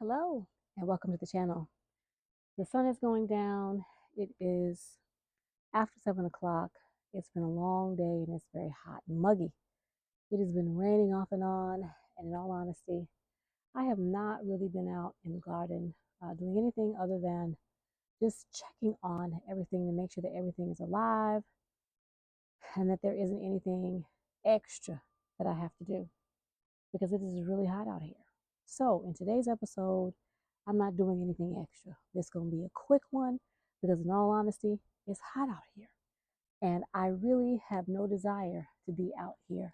Hello and welcome to the channel. The sun is going down. It is after 7 o'clock. It's been a long day and it's very hot and muggy. It has been raining off and on, and in all honesty, I have not really been out in the garden doing anything other than just checking on everything to make sure that everything is alive and that there isn't anything extra that I have to do because it is really hot out here. So, in today's episode, I'm not doing anything extra. This is going to be a quick one because, in all honesty, it's hot out here. And I really have no desire to be out here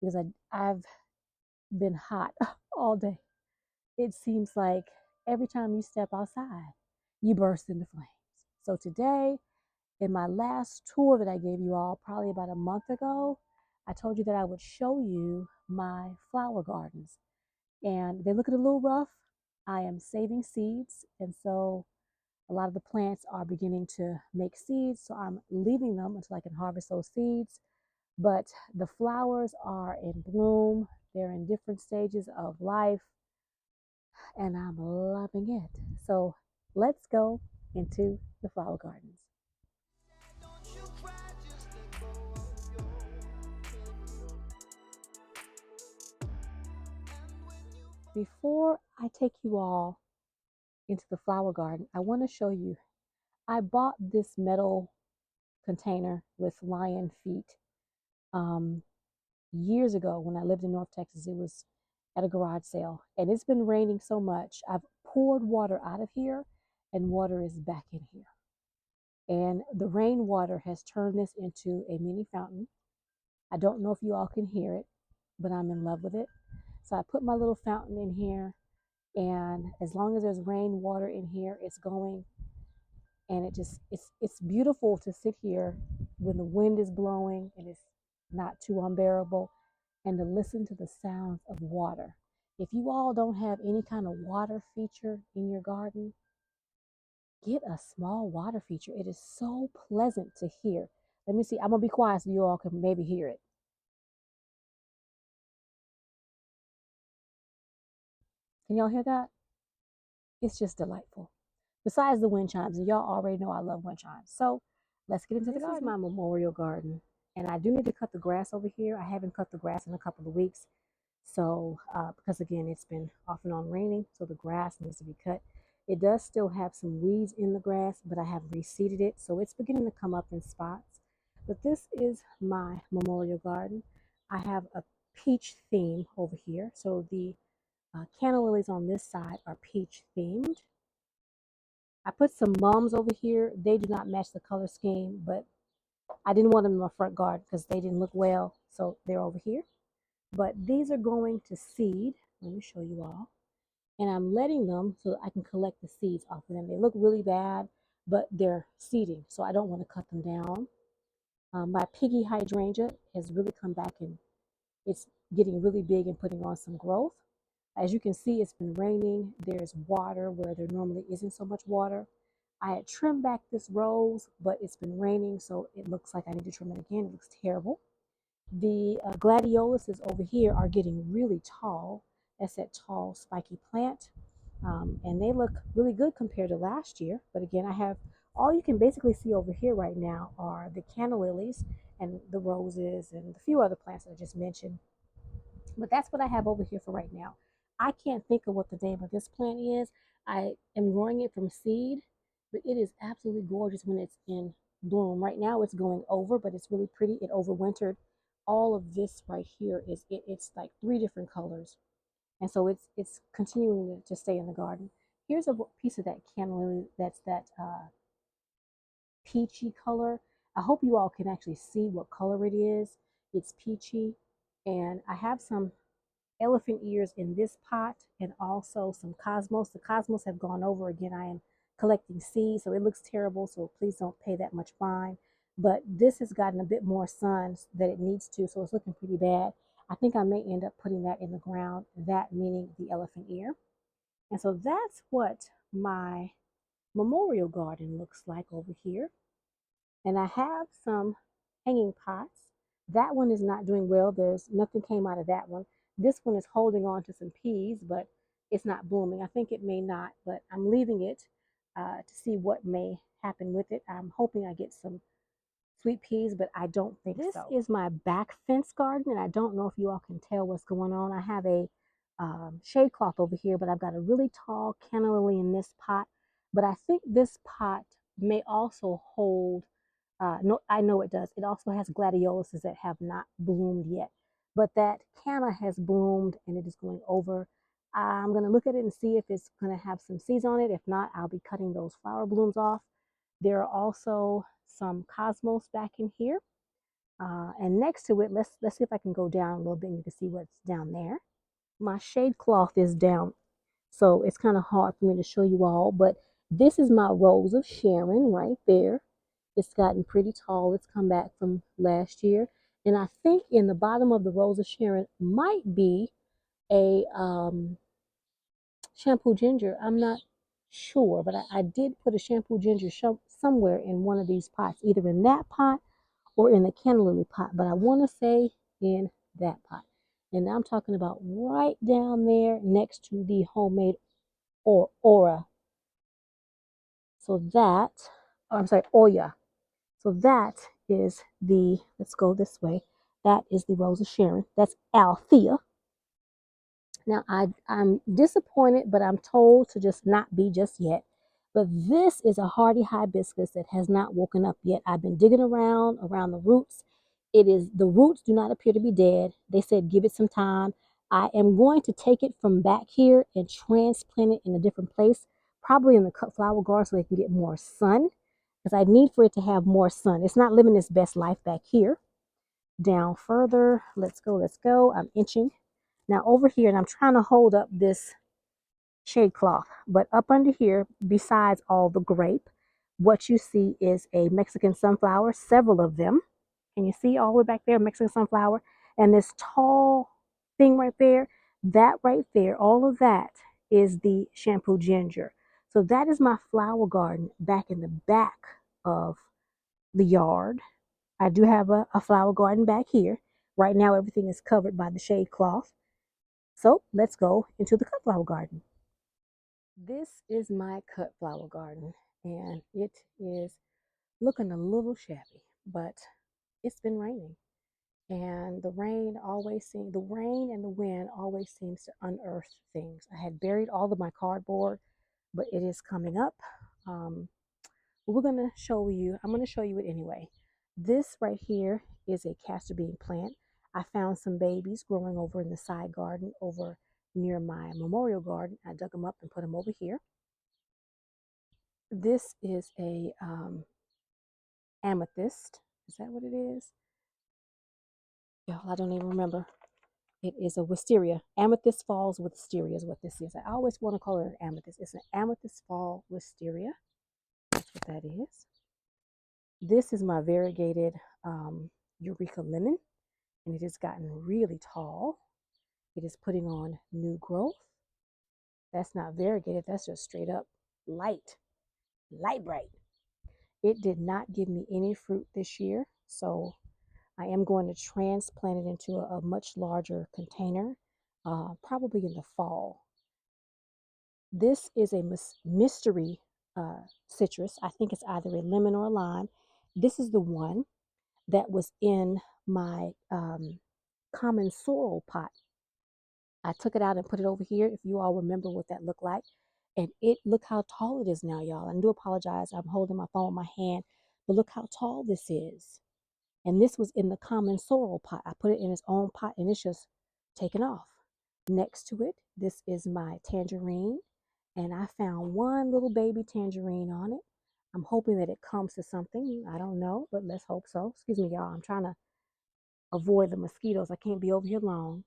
because I've been hot all day. It seems like every time you step outside, you burst into flames. So, today, in my last tour that I gave you all, probably about a month ago, I told you that I would show you my flower gardens. And they look a little rough. I am saving seeds, and so a lot of the plants are beginning to make seeds, so I'm leaving them until I can harvest those seeds. But the flowers are in bloom. They're in different stages of life, and I'm loving it. So let's go into the flower gardens. Before I take you all into the flower garden, I want to show you. I bought this metal container with lion feet um, years ago when I lived in North Texas. It was at a garage sale, and it's been raining so much. I've poured water out of here, and water is back in here. And the rainwater has turned this into a mini fountain. I don't know if you all can hear it, but I'm in love with it. So I put my little fountain in here, and as long as there's rainwater in here, it's going. And it's beautiful to sit here when the wind is blowing and it's not too unbearable, and to listen to the sounds of water. If you all don't have any kind of water feature in your garden, get a small water feature. It is so pleasant to hear. Let me see. I'm gonna be quiet so you all can maybe hear it. Can y'all hear that? It's just delightful. Besides the wind chimes, and y'all already know I love wind chimes. So let's get into the garden. This is my memorial garden, and I do need to cut the grass over here. I haven't cut the grass in a couple of weeks. So, because again, it's been off and on raining, so the grass needs to be cut. It does still have some weeds in the grass, but I have reseeded it, so it's beginning to come up in spots. But this is my memorial garden. I have a peach theme over here. So the canna lilies on this side are peach themed. I put some mums over here. They do not match the color scheme, but I didn't want them in my front garden because they didn't look well, so they're over here. But these are going to seed. Let me show you all. And I'm letting them so that I can collect the seeds off of them. They look really bad, but they're seeding, so I don't want to cut them down. My piggy hydrangea has really come back, and it's getting really big and putting on some growth. As you can see, it's been raining. There's water where there normally isn't so much water. I had trimmed back this rose, but it's been raining, so it looks like I need to trim it again. It looks terrible. The gladioluses over here are getting really tall. That's that tall, spiky plant. And they look really good compared to last year. But again, I have all you can basically see over here right now are the canna lilies and the roses and a few other plants that I just mentioned. But that's what I have over here for right now. I can't think of what the name of this plant is. I am growing it from seed, but it is absolutely gorgeous when it's in bloom. Right now it's going over, but it's really pretty. It overwintered. All of this right here is it's like 3 different colors. And so it's continuing to stay in the garden. Here's a piece of that canna lily that's that peachy color. I hope you all can actually see what color it is. It's peachy. And I have some elephant ears in this pot and also some cosmos. The cosmos have gone over again. I am collecting seeds, so it looks terrible, so please don't pay that much mind. But this has gotten a bit more sun than it needs to, so it's looking pretty bad. I think I may end up putting that in the ground, that meaning the elephant ear. And so that's what my memorial garden looks like over here. And I have some hanging pots. That one is not doing well. There's nothing came out of that one. This one is holding on to some peas, but it's not blooming. I think it may not, but I'm leaving it to see what may happen with it. I'm hoping I get some sweet peas, but I don't think so. This is my back fence garden, and I don't know if you all can tell what's going on. I have a shade cloth over here, but I've got a really tall canna lily in this pot. But I think this pot may also hold, no, I know it does. It also has gladioluses that have not bloomed yet. But that canna has bloomed and it is going over. I'm going to look at it and see if it's going to have some seeds on it. If not, I'll be cutting those flower blooms off. There are also some cosmos back in here. And next to it, let's see if I can go down a little bit and you can see what's down there. My shade cloth is down, so it's kind of hard for me to show you all, but this is my Rose of Sharon right there. It's gotten pretty tall. It's come back from last year. And I think in the bottom of the Rose of Sharon might be a shampoo ginger. I'm not sure, but I did put a shampoo ginger somewhere in one of these pots, either in that pot or in the canna lily pot, but I want to say in that pot. And I'm talking about right down there next to the homemade aura. So that, I'm sorry, Oya. So that is the, let's go this way. That is the Rose of Sharon. That's Althea. Now, I'm disappointed, but I'm told to just not be just yet. But this is a hardy hibiscus that has not woken up yet. I've been digging around the roots. The roots do not appear to be dead. They said give it some time. I am going to take it from back here and transplant it in a different place, probably in the cut flower garden so they can get more sun, because I need for it to have more sun. It's not living its best life back here. Down further, let's go. I'm inching. Now over here, and I'm trying to hold up this shade cloth, but up under here, besides all the grape, what you see is a Mexican sunflower, several of them. Can you see all the way back there, Mexican sunflower? And this tall thing right there, that right there, all of that is the shampoo ginger. So that is my flower garden back in the back of the yard. I do have a flower garden back here. Right now, everything is covered by the shade cloth. So let's go into the cut flower garden. This is my cut flower garden, and it is looking a little shabby, but it's been raining. And the rain and the wind always seems to unearth things. I had buried all of my cardboard, but it is coming up. I'm going to show you it anyway. This right here is a castor bean plant. I found some babies growing over in the side garden over near my memorial garden. I dug them up and put them over here. This is a amethyst. Is that what it is? Y'all, I don't even remember. It is a wisteria. Amethyst falls wisteria is what this is. I always want to call it an amethyst. It's an amethyst fall wisteria. That's what that is. This is my variegated Eureka lemon, and it has gotten really tall. It is putting on new growth. That's not variegated. That's just straight up light bright. It did not give me any fruit this year, so I am going to transplant it into a much larger container, probably in the fall. This is a mystery citrus. I think it's either a lemon or a lime. This is the one that was in my common sorrel pot. I took it out and put it over here, if you all remember what that looked like. And look how tall it is now, y'all. I do apologize. I'm holding my phone in my hand, but look how tall this is. And this was in the common sorrel pot. I put it in its own pot and it's just taken off. Next to it, this is my tangerine. And I found one little baby tangerine on it. I'm hoping that it comes to something. I don't know, but let's hope so. Excuse me, y'all. I'm trying to avoid the mosquitoes. I can't be over here long.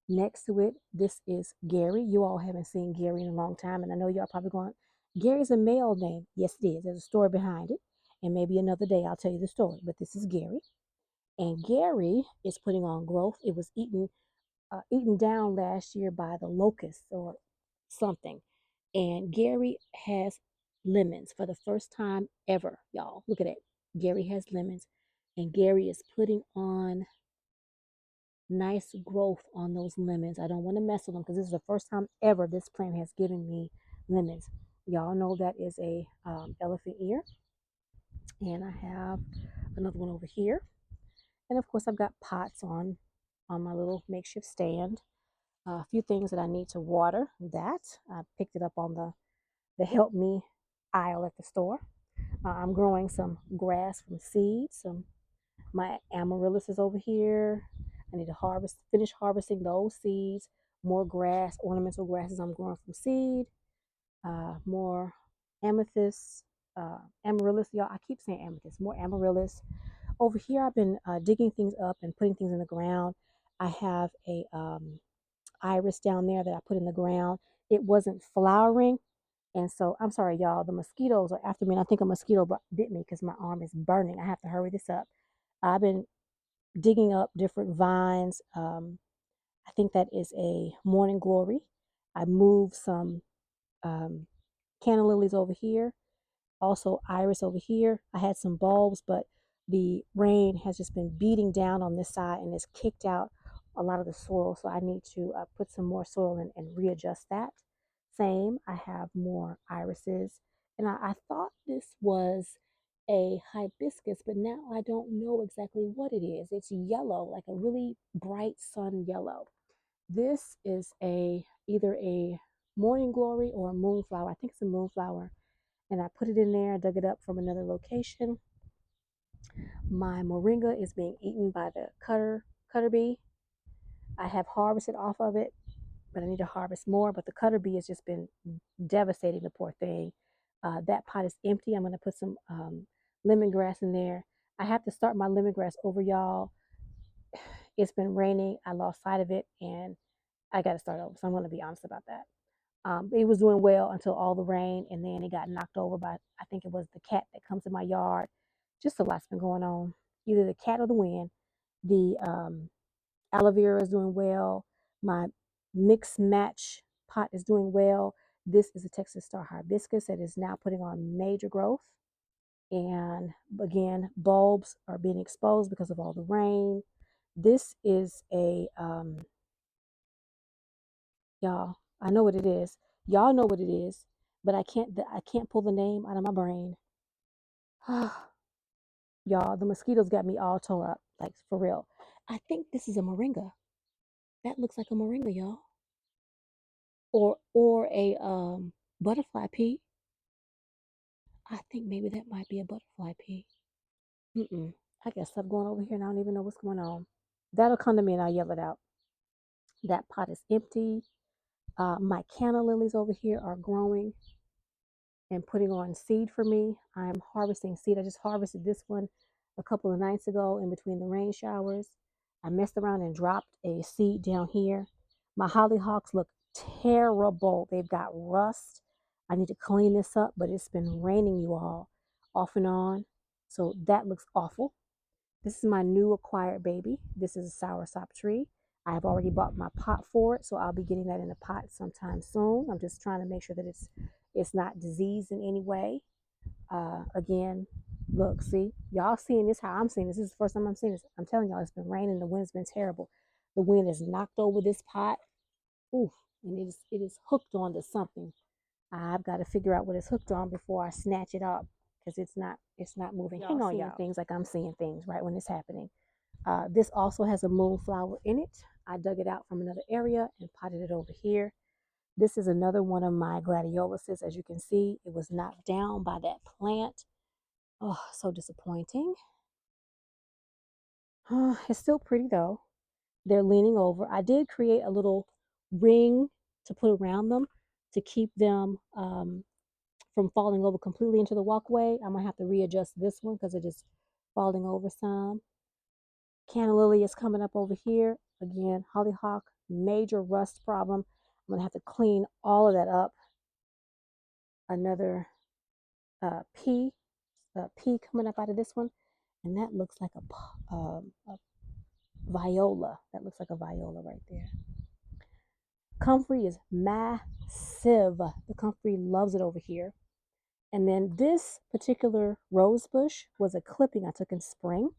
Next to it, this is Gary. You all haven't seen Gary in a long time, and I know y'all probably going, Gary's a male name. Yes, it is. There's a story behind it, and maybe another day I'll tell you the story, but this is Gary. And Gary is putting on growth. It was eaten down last year by the locusts or something. And Gary has lemons for the first time ever, y'all. Look at it. Gary has lemons, and Gary is putting on nice growth on those lemons. I don't want to mess with them because this is the first time ever this plant has given me lemons. Y'all know that is a elephant ear. And I have another one over here. And of course, I've got pots on my little makeshift stand. A few things that I need to water. That I picked it up on the help me aisle at the store. I'm growing some grass from seeds. My amaryllis is over here. I need to finish harvesting those seeds. More grass, ornamental grasses I'm growing from seed. More amethyst, amaryllis. Y'all, I keep saying amethyst. More amaryllis. Over here, I've been digging things up and putting things in the ground. I have a iris down there that I put in the ground. It wasn't flowering. And so, I'm sorry, y'all, the mosquitoes are after me. And I think a mosquito bit me because my arm is burning. I have to hurry this up. I've been digging up different vines. I think that is a morning glory. I moved some canna lilies over here. Also, iris over here. I had some bulbs, but the rain has just been beating down on this side and it's kicked out a lot of the soil. So I need to put some more soil in and readjust that. Same, I have more irises. And I thought this was a hibiscus, but now I don't know exactly what it is. It's yellow, like a really bright sun yellow. This is either a morning glory or a moonflower. I think it's a moonflower. And I put it in there, dug it up from another location. My moringa is being eaten by the cutter bee. I have harvested off of it, but I need to harvest more. But the cutter bee has just been devastating the poor thing. That pot is empty. I'm going to put some lemongrass in there. I have to start my lemongrass over, y'all. It's been raining. I lost sight of it, and I got to start over. So I'm going to be honest about that. It was doing well until all the rain, and then it got knocked over by, I think it was the cat that comes in my yard. Just a lot's been going on. Either the cat or the wind. The aloe vera is doing well. My mix match pot is doing well. This is a Texas Star Hibiscus that is now putting on major growth. And again, bulbs are being exposed because of all the rain. This is a, y'all, I know what it is. Y'all know what it is, but I can't pull the name out of my brain. Y'all, the mosquitoes got me all tore up, like for real. I think this is a moringa. That looks like a moringa, y'all. Or a butterfly pea. I think maybe that might be a butterfly pea. I guess stop going over here and I don't even know what's going on. That'll come to me and I'll yell it out. That pot is empty. My canna lilies over here are growing and putting on seed for me. I'm harvesting seed. I just harvested this one a couple of nights ago in between the rain showers. I messed around and dropped a seed down here. My hollyhocks look terrible. They've got rust. I need to clean this up, but it's been raining, you all, off and on. So that looks awful. This is my new acquired baby. This is a soursop tree. I have already bought my pot for it, so I'll be getting that in a pot sometime soon. I'm just trying to make sure that it's not diseased in any way. Again, look, see, y'all seeing this how I'm seeing this. This is the first time I'm seeing this. I'm telling y'all, it's been raining. The wind's been terrible. The wind has knocked over this pot. Oof, and it is hooked onto something. I've got to figure out what it's hooked on before I snatch it up because it's not moving. Hang on, y'all. Things like I'm seeing things right when it's happening. This also has a moonflower in it. I dug it out from another area and potted it over here. This is another one of my gladioluses. As you can see, it was knocked down by that plant. Oh, so disappointing. It's still pretty though. They're leaning over. I did create a little ring to put around them to keep them from falling over completely into the walkway. I'm going to have to readjust this one because it is falling over some. Canna lily is coming up over here. Again, hollyhock, major rust problem. I'm going to have to clean all of that up. Another pea coming up out of this one. And that looks like a viola. That looks like a viola right there. Comfrey is massive. The comfrey loves it over here. And then this particular rose bush was a clipping I took in spring.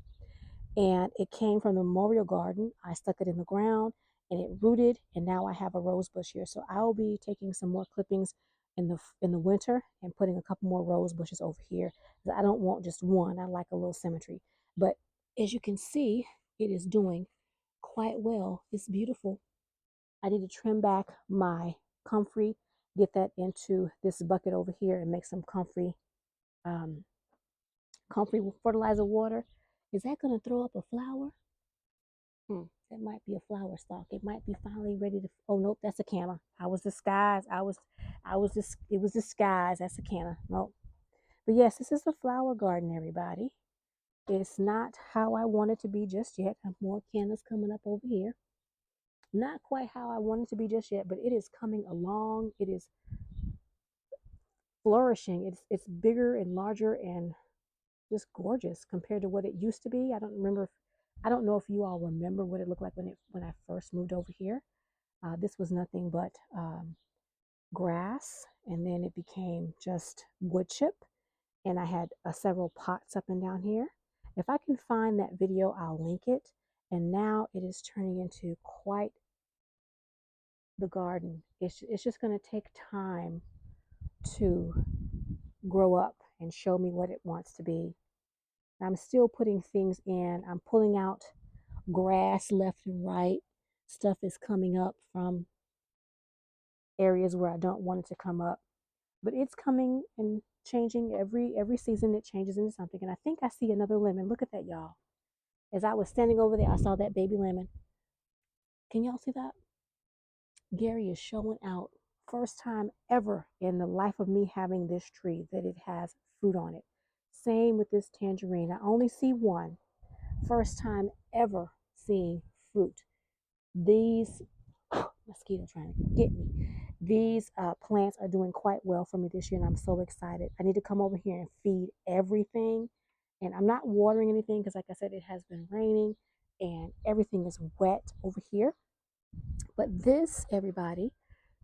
and it came from the memorial garden. I stuck it in the ground and it rooted, and now I have a rose bush here. So I'll be taking some more clippings in the winter and putting a couple more rose bushes over here. I don't want just one. I like a little symmetry. But as you can see, it is doing quite well. It's beautiful. I need to trim back my comfrey, get that into this bucket over here and make some comfrey comfrey fertilizer water. Is that going to throw up a flower? That might be a flower stalk. It might be finally ready to. Oh nope, that's a canna. I was disguised. It was disguised. That's a canna. Nope. But yes, this is a flower garden, everybody. It's not how I want it to be just yet. I have more cannas coming up over here. Not quite how I want it to be just yet, but it is coming along. It is flourishing. It's bigger and larger and just gorgeous compared to what it used to be. I don't know if you all remember what it looked like when I first moved over here. This was nothing but grass, and then it became just wood chip, and I had several pots up and down here. If I can find that video, I'll link it. And now it is turning into quite the garden. It's just going to take time to grow up and show me what it wants to be. I'm still putting things in. I'm pulling out grass left and right. Stuff is coming up from areas where I don't want it to come up. But it's coming and changing every season. It changes into something. And I think I see another lemon. Look at that, y'all. As I was standing over there, I saw that baby lemon. Can y'all see that? Gary is showing out. First time ever in the life of me having this tree that it has fruit on it. Same with this tangerine. I only see one. First time ever seeing fruit. These mosquito trying to get me. These plants are doing quite well for me this year, and I'm so excited. I need to come over here and feed everything. And I'm not watering anything because, like I said, it has been raining and everything is wet over here. But this, everybody,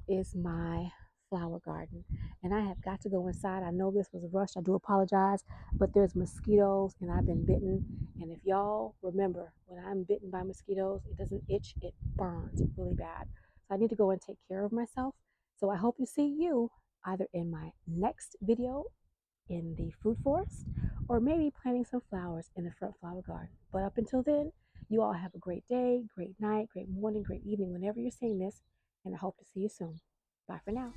is my flower garden, and I have got to go inside. I know this was rushed. I do apologize, but there's mosquitoes and I've been bitten. And if y'all remember, when I'm bitten by mosquitoes, it doesn't itch, it burns really bad. So I need to go and take care of myself. So I hope to see you either in my next video in the food forest or maybe planting some flowers in the front flower garden. But up until then, you all have a great day, great night, great morning, great evening whenever you're seeing this, and I hope to see you soon. Bye for now.